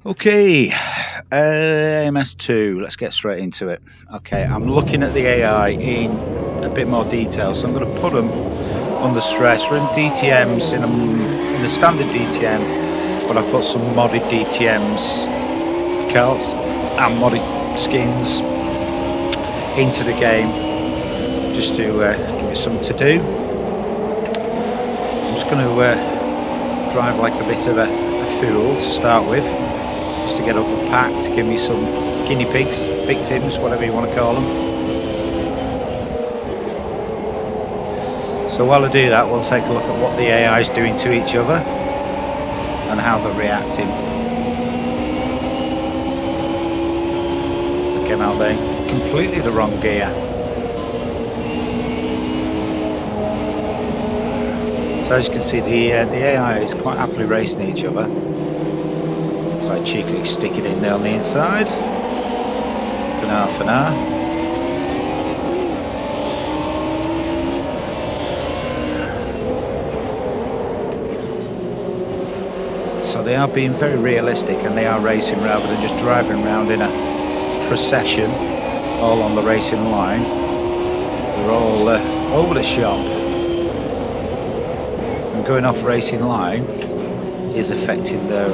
Okay, MS2, let's get straight into it. Okay, I'm looking at the AI in a bit more detail, so I'm going to put them under stress. We're in DTMs, in the standard DTM, but I've put some modded DTMs, cards, and modded skins into the game, just to give it something to do. I'm just going to drive like a bit of a fool to start with, just to get up the pack, to give me some guinea pigs, victims, whatever you want to call them. So while I do that, we'll take a look at what the AI is doing to each other and how they're reacting. I came out there completely the wrong gear. So as you can see, the AI is quite happily racing each other. So I cheekily stick it in there on the inside. For now. So they are being very realistic, and they are racing rather than just driving around in a procession, all on the racing line. They're all over the shop. And going off racing line is affecting their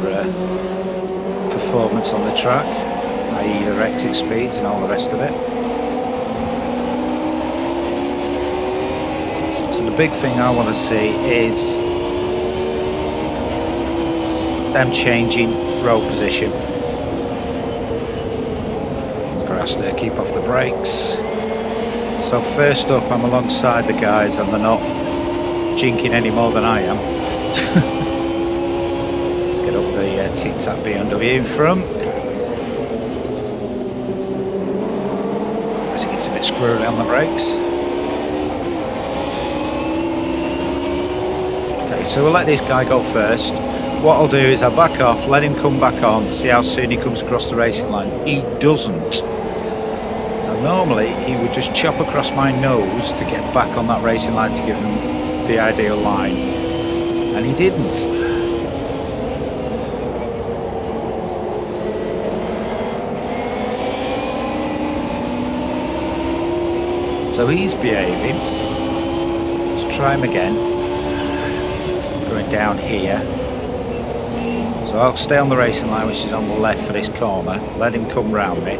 performance on the track, i.e. their exit speeds and all the rest of it. So the big thing I want to see is them changing road position. Grass there, keep off the brakes. So first up, I'm alongside the guys and they're not jinking any more than I am. Let's get up the tic-tac BMW in front. As it gets a bit squirrely on the brakes. Okay, so we'll let this guy go first. What I'll do is I'll back off, let him come back on, see how soon he comes across the racing line. He doesn't. Now normally he would just chop across my nose to get back on that racing line to give him the ideal line, and he didn't. So he's behaving. Let's try him again. Going down here. So I'll stay on the racing line, which is on the left for this corner. Let him come round me.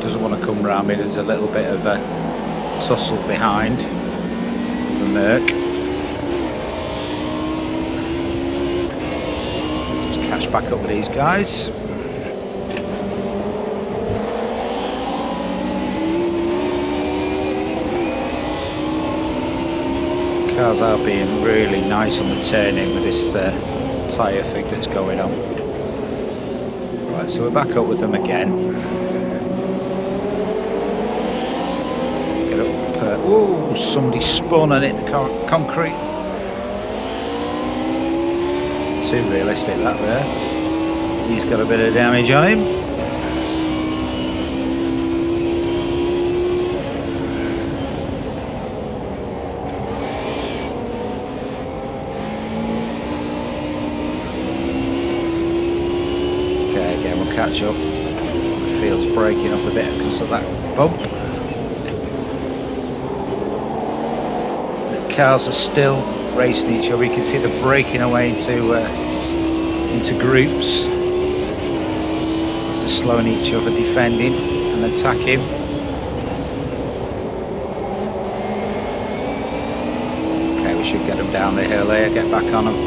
Doesn't want to come round me. There's a little bit of a tussle behind the Merc. Just catch back up with these guys. Cars are being really nice on the turning with this tyre thing that's going on. Right, so we're back up with them again. Get up. Oh, somebody spun and hit the concrete. Too realistic that there. He's got a bit of damage on him. Catch up. The field's breaking up a bit because of that bump. The cars are still racing each other. You can see they're breaking away into groups. As they're slowing each other, defending and attacking. Okay, we should get them down the hill there. Get back on them.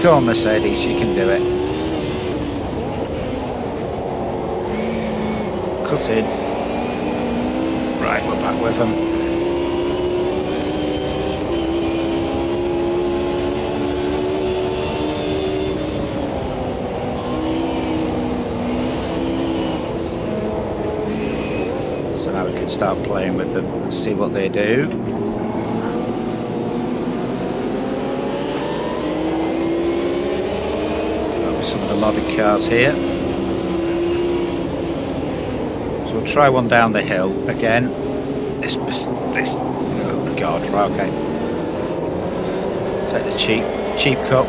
Come on, Mercedes, you can do it. Cut in. Right, we're back with them. So now we can start playing with them and see what they do. Some of the modded cars here. So we'll try one down the hill again. This oh god, right, okay. Take the cheap cup.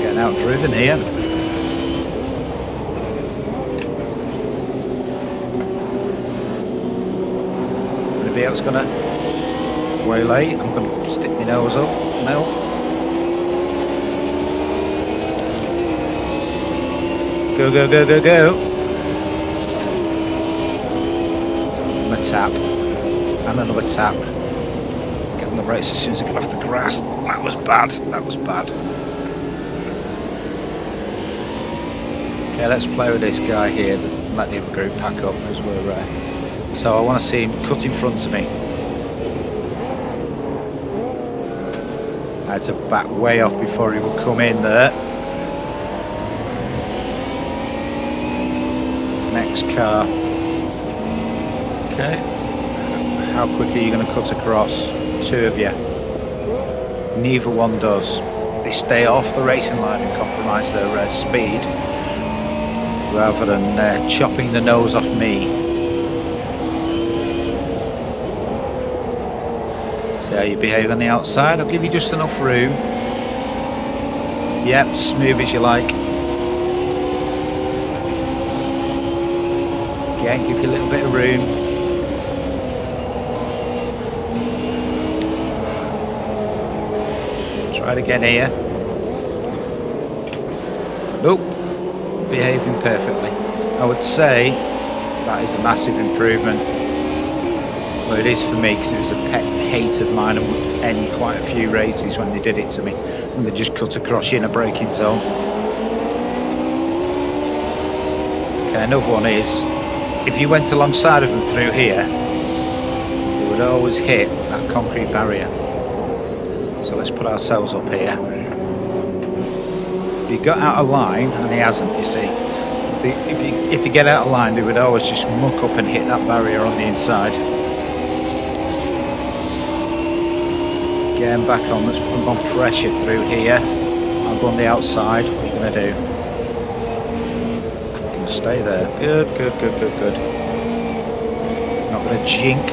Getting out driven here. Anybody else gonna waylay? I'm gonna stick my nose up. No. Go, go, go, go, go. I'm a tap. And another tap. Get on the brakes as soon as I get off the grass. That was bad. That was bad. Okay, let's play with this guy here. Let the other group pack up because we're. So I want to see him cut in front of me. I had to back way off before he would come in there. Next car. Okay. How quick are you going to cut across? Two of you. Neither one does. They stay off the racing line and compromise their speed rather than chopping the nose off me. See how you behave on the outside. I'll give you just enough room. Yep, smooth as you like. Again, give you a little bit of room. Try it again here. Nope. Behaving perfectly. I would say that is a massive improvement. Well, it is for me because it was a pet hate of mine and would end quite a few races when they did it to me. And they just cut across you in a braking zone. Okay, another one is, if you went alongside of them through here, you would always hit that concrete barrier. So let's put ourselves up here. If he got out of line, and he hasn't, you see, if you get out of line, they would always just muck up and hit that barrier on the inside. Getting back on, let's put them on pressure through here. I'll go on the outside. What are you going to do? You're going to stay there. Good, good, good, good, good. Not going to jink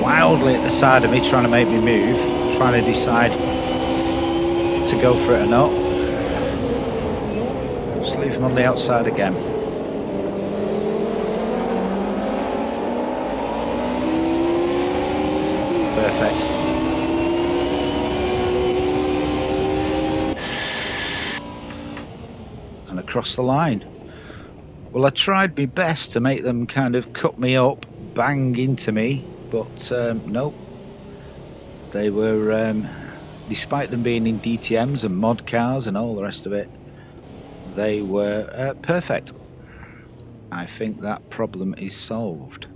wildly at the side of me, trying to make me move. Trying to decide to go for it or not. Just leave him on the outside again. Perfect. And across the line. Well, I tried my best to make them kind of cut me up, bang into me, but nope. They were, despite them being in DTMs and mod cars and all the rest of it, they were perfect. I think that problem is solved.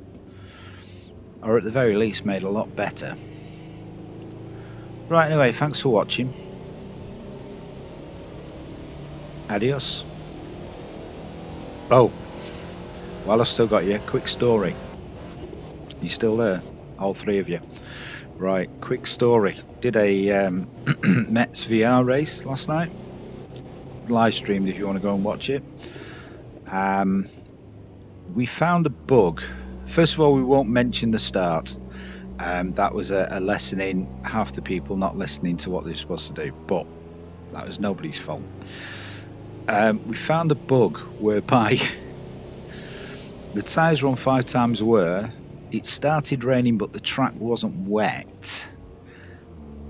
Or at the very least made a lot better. Right, anyway, thanks for watching. Adios. Oh, while I've still got you, quick story. You still there? All three of you. Right, quick story. Did a Mets VR race last night. Live streamed if you want to go and watch it. We found a bug. First of all, we won't mention the start. That was a lesson in half the people not listening to what they're supposed to do, but that was nobody's fault. We found a bug whereby the tyres were on 5 times wear. It started raining, but the track wasn't wet,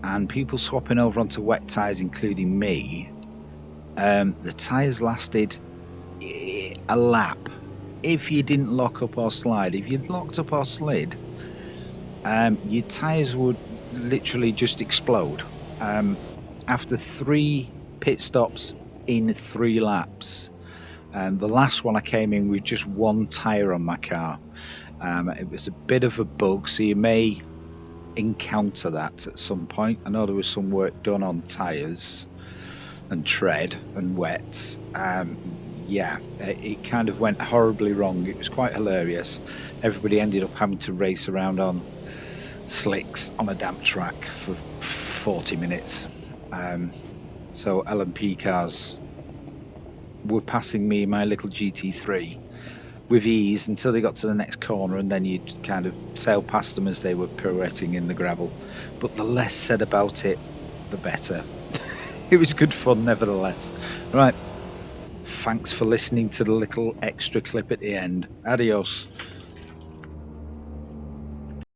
and people swapping over onto wet tyres, including me. The tyres lasted a lap if you didn't lock up or slide. If you'd locked up or slid, your tyres would literally just explode. After 3 pit stops in 3 laps, the last one I came in with just 1 tyre on my car. It was a bit of a bug, so you may encounter that at some point. I know there was some work done on tyres and tread and wets. Yeah, it kind of went horribly wrong. It was quite hilarious. Everybody ended up having to race around on slicks on a damp track for 40 minutes. So LMP cars were passing me in my little GT3 with ease until they got to the next corner, and then you'd kind of sail past them as they were pirouetting in the gravel. But the less said about it, the better. It was good fun, nevertheless. Right. Thanks for listening to the little extra clip at the end. Adios.